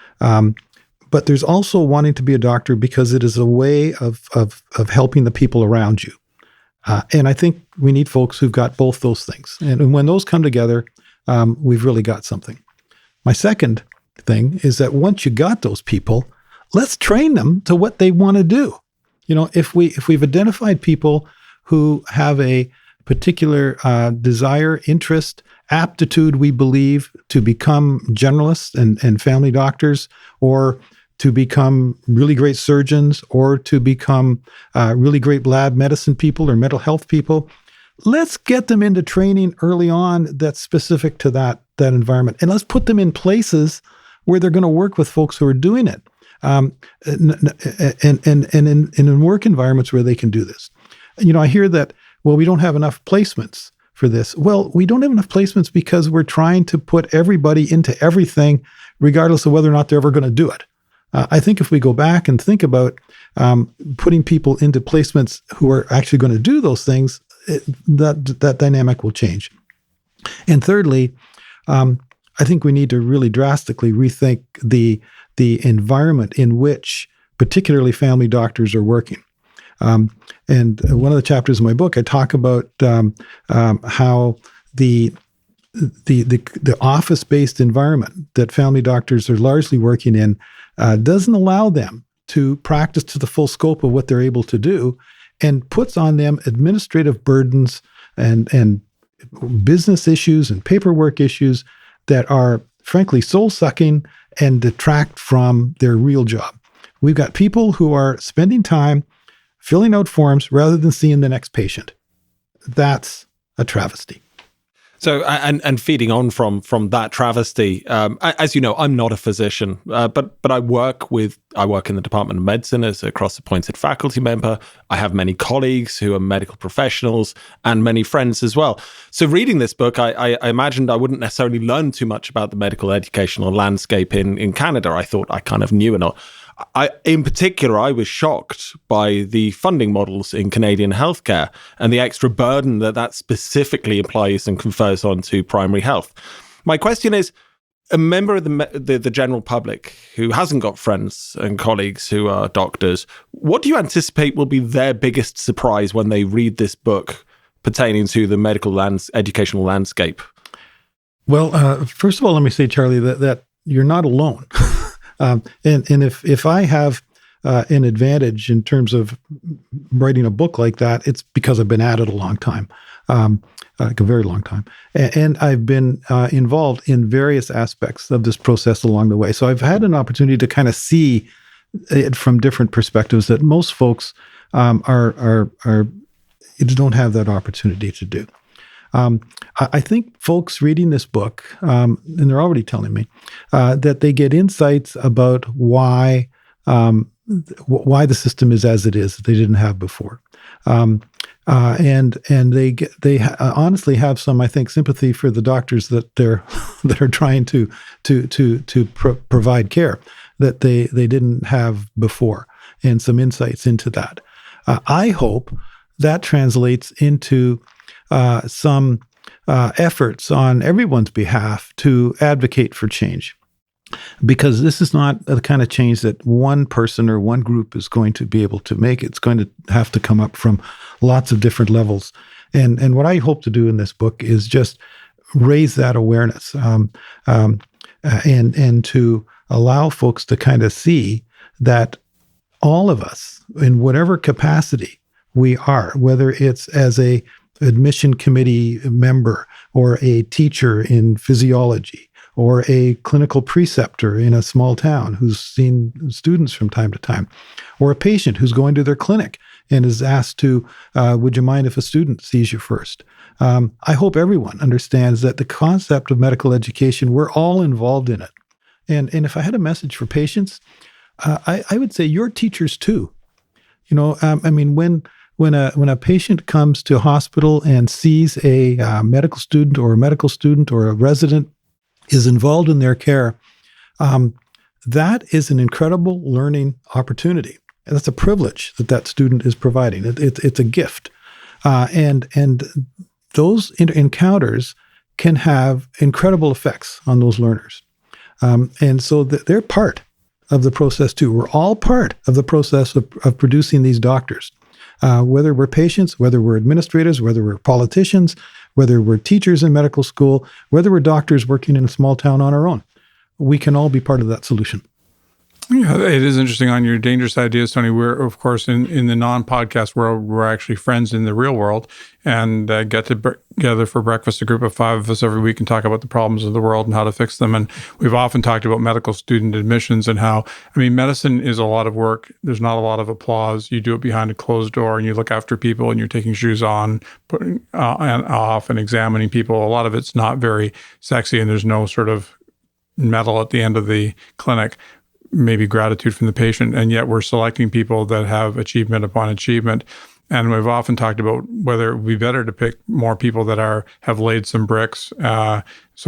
But there's also wanting to be a doctor because it is a way of helping the people around you. And I think we need folks who've got both those things. And when those come together, we've really got something. My second thing is that once you got those people, let's train them to what they want to do. If we've identified people who have a particular desire, interest, aptitude, we believe, to become generalists and family doctors, or to become really great surgeons, or to become really great lab medicine people or mental health people, let's get them into training early on that's specific to that environment. And let's put them in places where they're going to work with folks who are doing it, and in work environments where they can do this. I hear that, well, we don't have enough placements for this. Well, we don't have enough placements because we're trying to put everybody into everything, regardless of whether or not they're ever going to do it. I think if we go back and think about putting people into placements who are actually going to do those things, that dynamic will change. And thirdly, I think we need to really drastically rethink the environment in which particularly family doctors are working. And one of the chapters in my book, I talk about how the office-based environment that family doctors are largely working in doesn't allow them to practice to the full scope of what they're able to do, and puts on them administrative burdens and business issues and paperwork issues that are frankly soul-sucking and detract from their real job. We've got people who are spending time filling out forms rather than seeing the next patient. That's a travesty. So, and feeding on from that travesty, as you know, I'm not a physician, but I work in the Department of Medicine as a cross-appointed faculty member. I have many colleagues who are medical professionals and many friends as well. So reading this book, I imagined I wouldn't necessarily learn too much about the medical educational landscape in Canada. I thought I kind of knew enough. In particular, I was shocked by the funding models in Canadian healthcare and the extra burden that specifically applies and confers onto primary health. My question is, a member of the general public who hasn't got friends and colleagues who are doctors, what do you anticipate will be their biggest surprise when they read this book pertaining to the medical educational landscape? Well, first of all, let me say, Charlie, that you're not alone. And if I have an advantage in terms of writing a book like that, it's because I've been at it a long time, like a very long time. And I've been involved in various aspects of this process along the way. So I've had an opportunity to kind of see it from different perspectives that most folks don't have that opportunity to do. I think folks reading this book, and they're already telling me, that they get insights about why the system is as it is that they didn't have before, and they honestly have some, I think, sympathy for the doctors that are trying to provide care that they didn't have before, and some insights into that. I hope that translates into some efforts on everyone's behalf to advocate for change, because this is not the kind of change that one person or one group is going to be able to make. It's going to have to come up from lots of different levels. And what I hope to do in this book is just raise that awareness, and to allow folks to kind of see that all of us, in whatever capacity we are, whether it's as a admission committee member or a teacher in physiology or a clinical preceptor in a small town who's seen students from time to time, or a patient who's going to their clinic and is asked to, would you mind if a student sees you first? I hope everyone understands that the concept of medical education, we're all involved in it. And if I had a message for patients, I would say you're teachers too. When a patient comes to a hospital and sees a medical student or a resident is involved in their care, that is an incredible learning opportunity. And that's a privilege that student is providing. It's a gift. And those encounters can have incredible effects on those learners. And so they're part of the process too. We're all part of the process of producing these doctors. Whether we're patients, whether we're administrators, whether we're politicians, whether we're teachers in medical school, whether we're doctors working in a small town on our own, we can all be part of that solution. Yeah, it is interesting on your dangerous ideas, Tony. We're, of course, in the non-podcast world, we're actually friends in the real world and get together for breakfast, a group of 5 of us every week, and talk about the problems of the world and how to fix them. And we've often talked about medical student admissions and how, medicine is a lot of work. There's not a lot of applause. You do it behind a closed door and you look after people and you're taking shoes on, putting and off and examining people. A lot of it's not very sexy and there's no sort of medal at the end of the clinic. Maybe gratitude from the patient, and yet we're selecting people that have achievement upon achievement. And we've often talked about whether it would be better to pick more people that have laid some bricks, so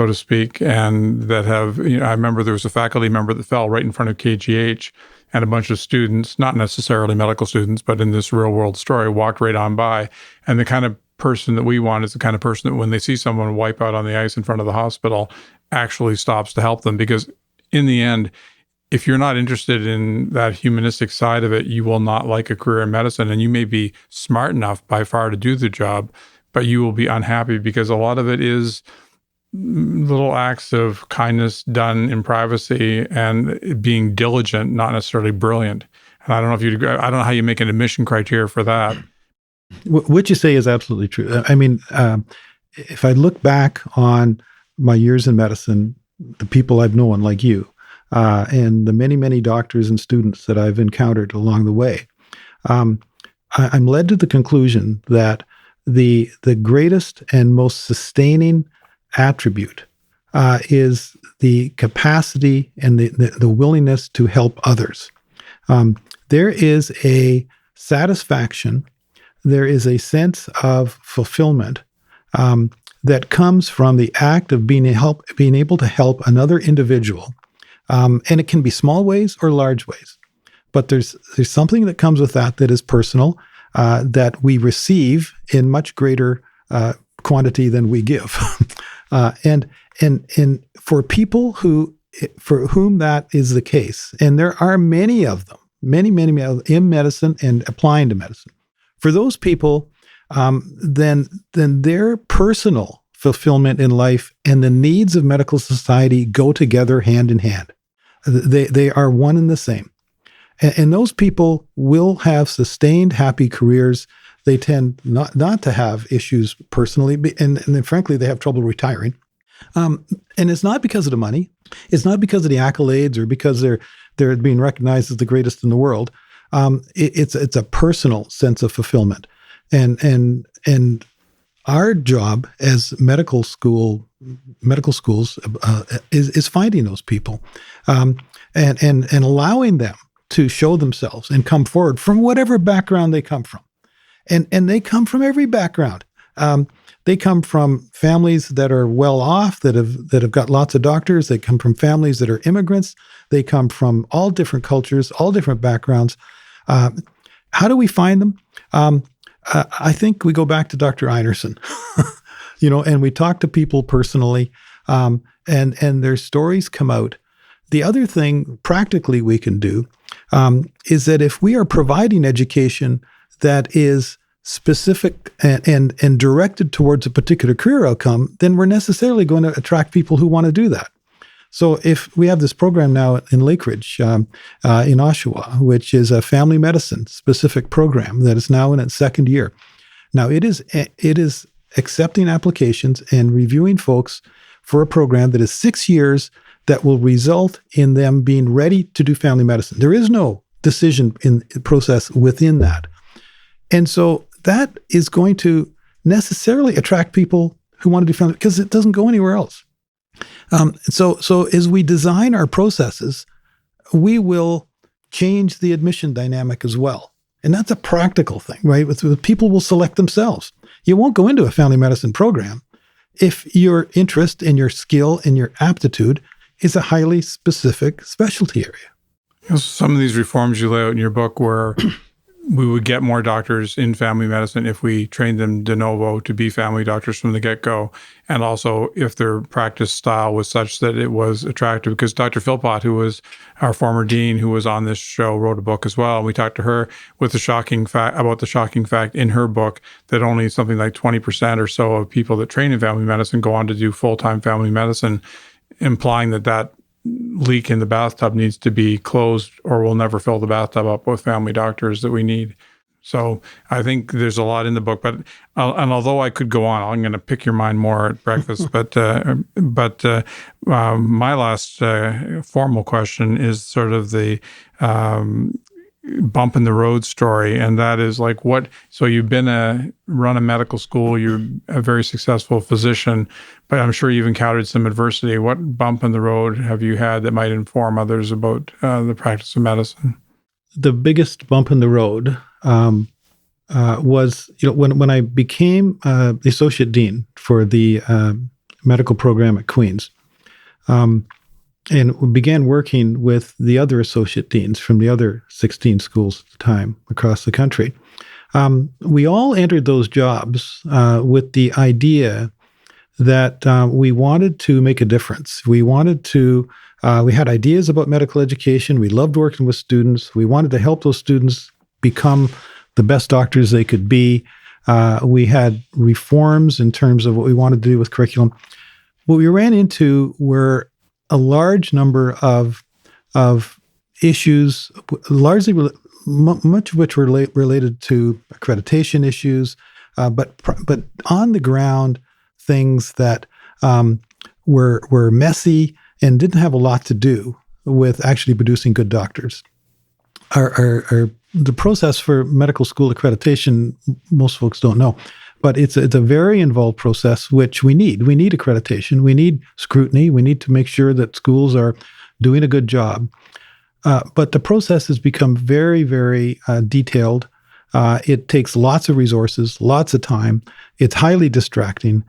to speak, and that have, I remember there was a faculty member that fell right in front of KGH, and a bunch of students, not necessarily medical students, but in this real world story, walked right on by. And the kind of person that we want is the kind of person that when they see someone wipe out on the ice in front of the hospital, actually stops to help them, because in the end, if you're not interested in that humanistic side of it, you will not like a career in medicine. And you may be smart enough by far to do the job, but you will be unhappy because a lot of it is little acts of kindness done in privacy and being diligent, not necessarily brilliant. And I don't know if you'd agree. I don't know how you make an admission criteria for that. What you say is absolutely true. If I look back on my years in medicine, the people I've known like you, and the many, many doctors and students that I've encountered along the way, I'm led to the conclusion that the greatest and most sustaining attribute is the capacity and the willingness to help others. There is a satisfaction, there is a sense of fulfillment that comes from the act of being able to help another individual, and it can be small ways or large ways. But there's something that comes with that is personal, that we receive in much greater quantity than we give, and for people for whom that is the case, and there are many of them, many in medicine and applying to medicine. For those people, then their personal fulfillment in life and the needs of medical society go together hand in hand. They are one and the same. And those people will have sustained, happy careers. They tend not to have issues personally, and frankly, they have trouble retiring. And it's not because of the money. It's not because of the accolades or because they're being recognized as the greatest in the world. It's a personal sense of fulfillment. And our job as medical schools is finding those people, and allowing them to show themselves and come forward from whatever background they come from. And they come from every background. They come from families that are well off, that have got lots of doctors. They come from families that are immigrants. They come from all different cultures, all different backgrounds. How do we find them? I think we go back to Dr. Einerson, and we talk to people personally, and their stories come out. The other thing practically we can do is that if we are providing education that is specific and directed towards a particular career outcome, then we're necessarily going to attract people who want to do that. So if we have this program now in Lakeridge, in Oshawa, which is a family medicine specific program that is now in its second year. Now it is accepting applications and reviewing folks for a program that is 6 years that will result in them being ready to do family medicine. There is no decision in process within that. And so that is going to necessarily attract people who want to do family, because it doesn't go anywhere else. So as we design our processes, we will change the admission dynamic as well. And that's a practical thing, right? With people will select themselves. You won't go into a family medicine program if your interest and your skill and your aptitude is a highly specific specialty area. Some of these reforms you lay out in your book where we would get more doctors in family medicine if we trained them de novo to be family doctors from the get-go, and also if their practice style was such that it was attractive. Because Dr. Philpott, who was our former dean, who was on this show, wrote a book as well. And we talked to her with the shocking fact in her book that only something like 20% or so of people that train in family medicine go on to do full-time family medicine, implying that leak in the bathtub needs to be closed, or we'll never fill the bathtub up with family doctors that we need. So I think there's a lot in the book, but and although I could go on, I'm going to pick your mind more at breakfast. but my last formal question is sort of the bump in the road story, and that is like what. So you've run a medical school, you're a very successful physician, but I'm sure you've encountered some adversity. What bump in the road have you had that might inform others about the practice of medicine? The biggest bump in the road was when I became the associate dean for the medical program at Queen's. And began working with the other associate deans from the other 16 schools at the time across the country. We all entered those jobs with the idea that we wanted to make a difference. We had ideas about medical education. We loved working with students. We wanted to help those students become the best doctors they could be. We had reforms in terms of what we wanted to do with curriculum. What we ran into were a large number of issues, largely much of which were related to accreditation issues, but on the ground things that were messy and didn't have a lot to do with actually producing good doctors. Our the process for medical school accreditation, most folks don't know, but it's a very involved process, which we need. We need accreditation. We need scrutiny. We need to make sure that schools are doing a good job. But the process has become very, very detailed. It takes lots of resources, lots of time. It's highly distracting.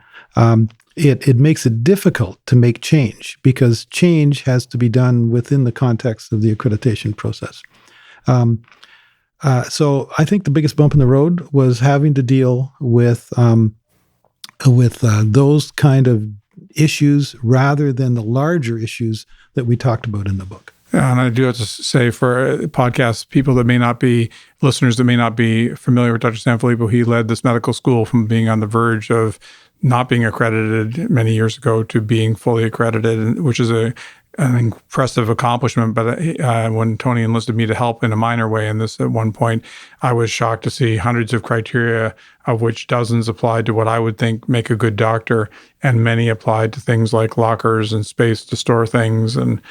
It makes it difficult to make change because change has to be done within the context of the accreditation process. So I think the biggest bump in the road was having to deal with those kind of issues rather than the larger issues that we talked about in the book. And I do have to say, for podcast people that may not be, listeners that may not be familiar with Dr. Sanfilippo, he led this medical school from being on the verge of not being accredited many years ago to being fully accredited, which is an impressive accomplishment. But when Tony enlisted me to help in a minor way in this at one point, I was shocked to see hundreds of criteria, of which dozens applied to what I would think make a good doctor, and many applied to things like lockers and space to store things and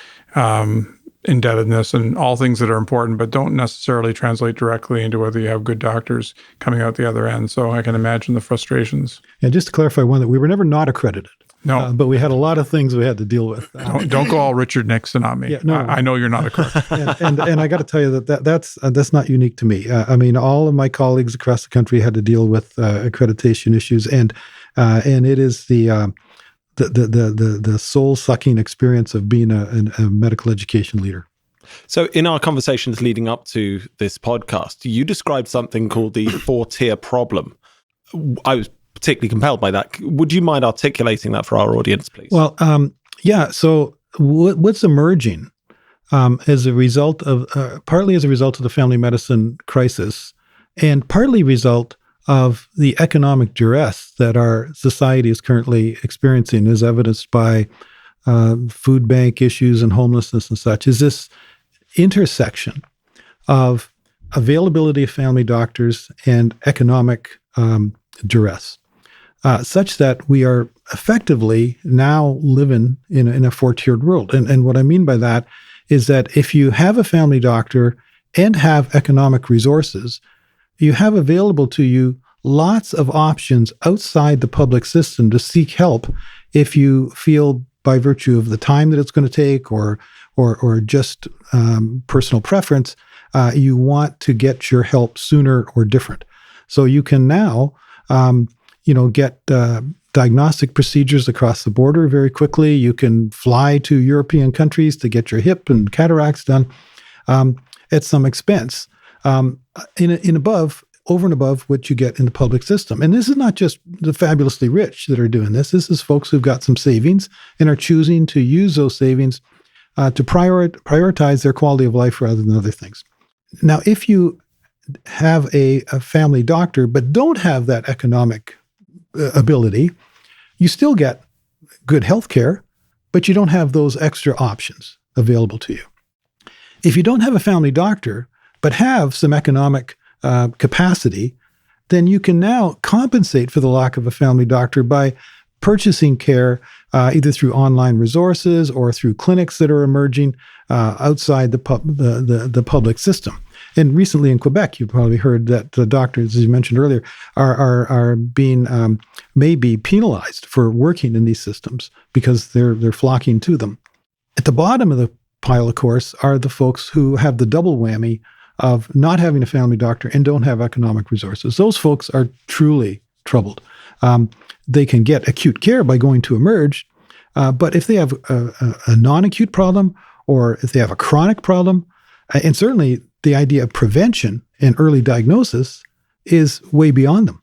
indebtedness and all things that are important, but don't necessarily translate directly into whether you have good doctors coming out the other end. So I can imagine the frustrations. And just to clarify one, that we were never not accredited. No. But we had a lot of things we had to deal with. Don't go all Richard Nixon on me. Yeah, no, I know you're not a crook. and I got to tell you that's not unique to me. I mean, all of my colleagues across the country had to deal with accreditation issues, and it is the soul-sucking experience of being a medical education leader. So in our conversations leading up to this podcast, you described something called the 4-tier problem. I was particularly compelled by that. Would you mind articulating that for our audience, please? Well, yeah. So what's emerging as a result of, partly as a result of the family medicine crisis, and partly result of the economic duress that our society is currently experiencing, as evidenced by food bank issues and homelessness and such, is this intersection of availability of family doctors and economic duress, such that we are effectively now living in a 4-tiered world. And what I mean by that is that if you have a family doctor and have economic resources, you have available to you lots of options outside the public system to seek help if you feel, by virtue of the time that it's going to take or just personal preference, you want to get your help sooner or different. So you can now, get diagnostic procedures across the border very quickly. You can fly to European countries to get your hip and cataracts done at some expense, over and above what you get in the public system. And this is not just the fabulously rich that are doing this. This is folks who've got some savings and are choosing to use those savings to prioritize their quality of life rather than other things. Now, if you have a family doctor but don't have that economic ability, you still get good health care, but you don't have those extra options available to you. If you don't have a family doctor but have some economic capacity, then you can now compensate for the lack of a family doctor by purchasing care either through online resources or through clinics that are emerging outside the public system. And recently in Quebec, you probably heard that the doctors, as you mentioned earlier, are being maybe penalized for working in these systems because they're flocking to them. At the bottom of the pile, of course, are the folks who have the double whammy of not having a family doctor and don't have economic resources. Those folks are truly troubled. They can get acute care by going to Emerge, but if they have a non-acute problem or if they have a chronic problem, and certainly the idea of prevention and early diagnosis is way beyond them.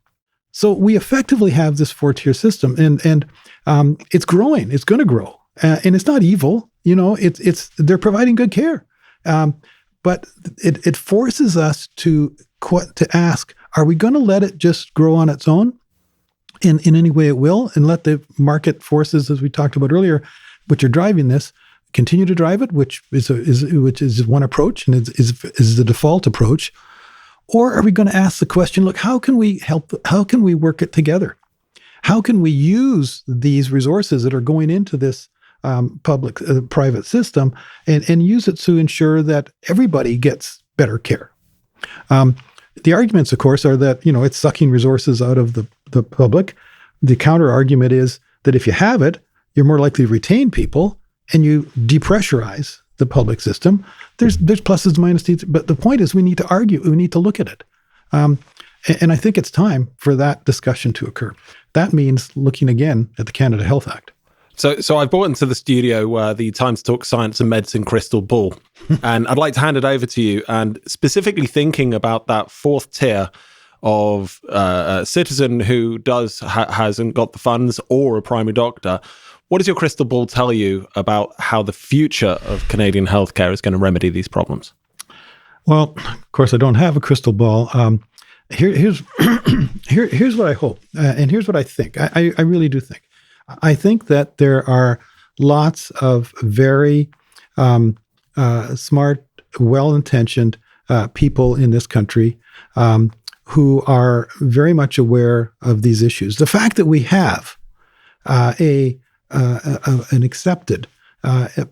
So we effectively have this 4-tier system, and it's growing. It's going to grow, and it's not evil. They're providing good care. But it forces us to ask, are we going to let it just grow on its own in any way it will, and let the market forces, as we talked about earlier, which are driving this, continue to drive it, which is one approach and is the default approach? Or are we going to ask the question, look, how can we help? How can we work it together? How can we use these resources that are going into this public-private system and use it to ensure that everybody gets better care? The arguments, of course, are that, it's sucking resources out of the public. The counter argument is that if you have it, you're more likely to retain people and you depressurize the public system. There's pluses and minuses, but the point is we need to argue, we need to look at it. And I think it's time for that discussion to occur. That means looking again at the Canada Health Act. So I brought into the studio the Time to Talk Science and Medicine crystal ball, and I'd like to hand it over to you. And specifically thinking about that fourth tier of a citizen who hasn't got the funds or a primary doctor, what does your crystal ball tell you about how the future of Canadian healthcare is going to remedy these problems? Well, of course, I don't have a crystal ball. Here's what I hope, and here's what I think. I really do think. I think that there are lots of very smart, well-intentioned people in this country who are very much aware of these issues. The fact that we have an accepted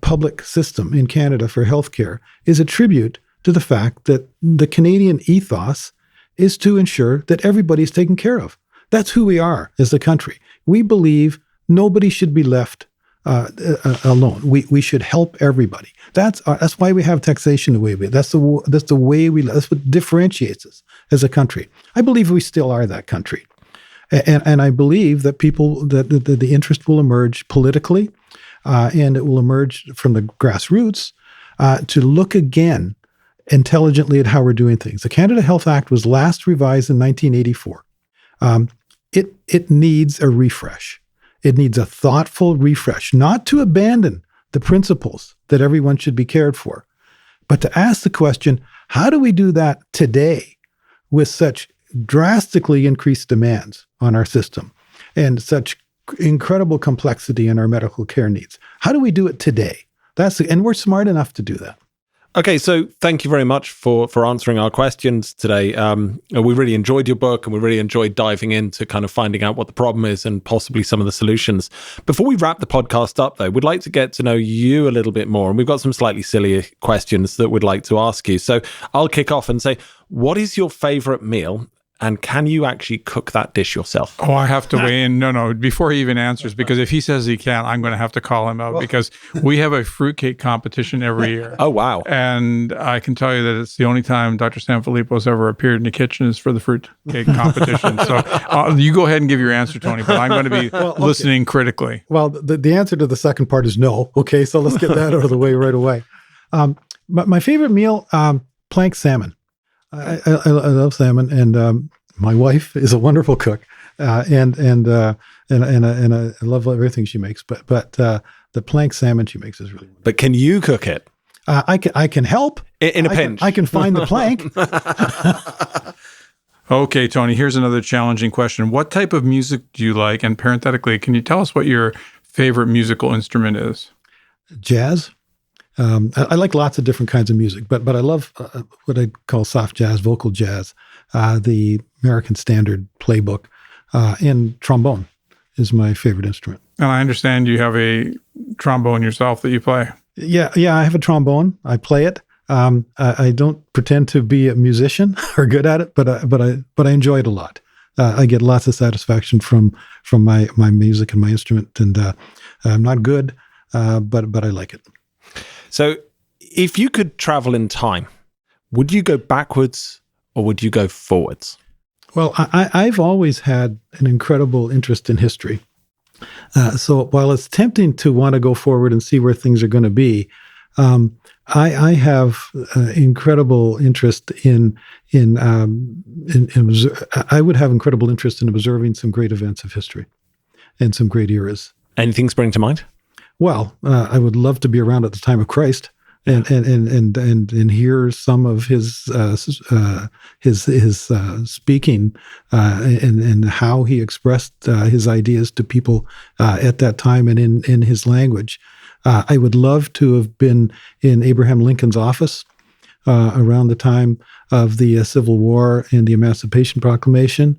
public system in Canada for healthcare is a tribute to the fact that the Canadian ethos is to ensure that everybody's taken care of. That's who we are as a country. We believe nobody should be left alone. We should help everybody. That's why we have taxation the way we. That's the way we. That's what differentiates us as a country. I believe we still are that country, and I believe that the interest will emerge politically, and it will emerge from the grassroots to look again intelligently at how we're doing things. The Canada Health Act was last revised in 1984. It needs a refresh. It needs a thoughtful refresh, not to abandon the principles that everyone should be cared for, but to ask the question, how do we do that today with such drastically increased demands on our system and such incredible complexity in our medical care needs? How do we do it today? And we're smart enough to do that. Okay, so thank you very much for answering our questions today. We really enjoyed your book, and we really enjoyed diving into kind of finding out what the problem is and possibly some of the solutions. Before we wrap the podcast up, though, we'd like to get to know you a little bit more, and we've got some slightly silly questions that we'd like to ask you. So I'll kick off and say, what is your favorite meal? And can you actually cook that dish yourself? Oh, I have to weigh in. No, before he even answers, because if he says he can't, I'm going to have to call him out because we have a fruitcake competition every year. Oh, wow. And I can tell you that it's the only time Dr. Sanfilippo has ever appeared in the kitchen is for the fruitcake competition. So you go ahead and give your answer, Tony, but I'm going to be listening critically. Well, the answer to the second part is no. Okay, so let's get that out of the way right away. My favorite meal, plank salmon. I love salmon, and my wife is a wonderful cook, and I love everything she makes. But the plank salmon she makes is really good. But can you cook it? I can help in a pinch. I can find the plank. Okay, Tony. Here's another challenging question: what type of music do you like? And parenthetically, can you tell us what your favorite musical instrument is? Jazz. I like lots of different kinds of music, but I love what I call soft jazz, vocal jazz, the American Standard playbook, and trombone is my favorite instrument. And I understand you have a trombone yourself that you play. Yeah, I have a trombone. I play it. I don't pretend to be a musician or good at it, but I enjoy it a lot. I get lots of satisfaction from my music and my instrument, and I'm not good, but I like it. So if you could travel in time, would you go backwards or would you go forwards? Well, I've always had an incredible interest in history. So while it's tempting to want to go forward and see where things are going to be, I have incredible interest in I would have incredible interest in observing some great events of history and some great eras. Anything spring to mind? Well, I would love to be around at the time of Christ and hear some of his speaking and how he expressed his ideas to people at that time and in his language. I would love to have been in Abraham Lincoln's office around the time of the Civil War and the Emancipation Proclamation.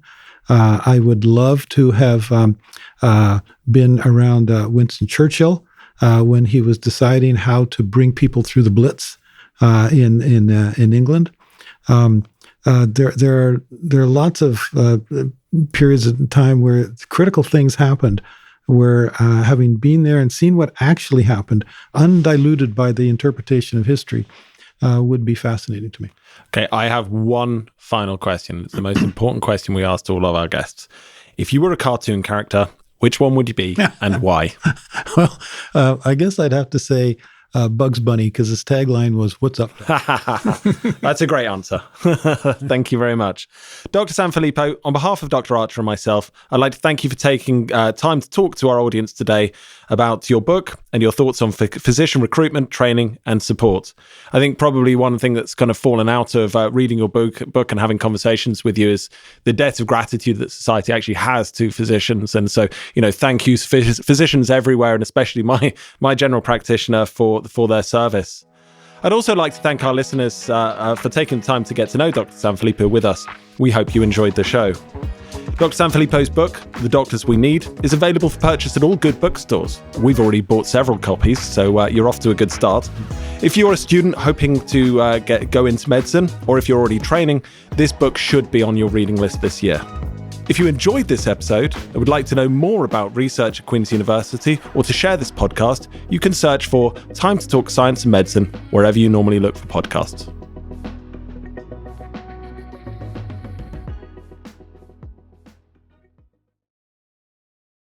I would love to have been around Winston Churchill when he was deciding how to bring people through the Blitz in England. there are lots of periods of time where critical things happened, where having been there and seen what actually happened, undiluted by the interpretation of history, would be fascinating to me. Okay, I have one final question. It's the most important question we asked all of our guests. If you were a cartoon character, which one would you be and why? Well, I guess I'd have to say Bugs Bunny, because his tagline was, "What's up?" That's a great answer. Thank you very much. Dr. Sanfilippo, on behalf of Dr. Archer and myself, I'd like to thank you for taking time to talk to our audience today about your book and your thoughts on physician recruitment, training, and support. I think probably one thing that's kind of fallen out of reading your book and having conversations with you is the debt of gratitude that society actually has to physicians. And so, thank you, physicians everywhere, and especially my general practitioner for their service. I'd also like to thank our listeners for taking the time to get to know Dr. Sanfilippo with us. We hope you enjoyed the show. Dr. Sanfilippo's book, The Doctors We Need, is available for purchase at all good bookstores. We've already bought several copies, so you're off to a good start. If you're a student hoping to go into medicine, or if you're already training, this book should be on your reading list this year. If you enjoyed this episode and would like to know more about research at Queen's University or to share this podcast, you can search for Time to Talk Science and Medicine wherever you normally look for podcasts.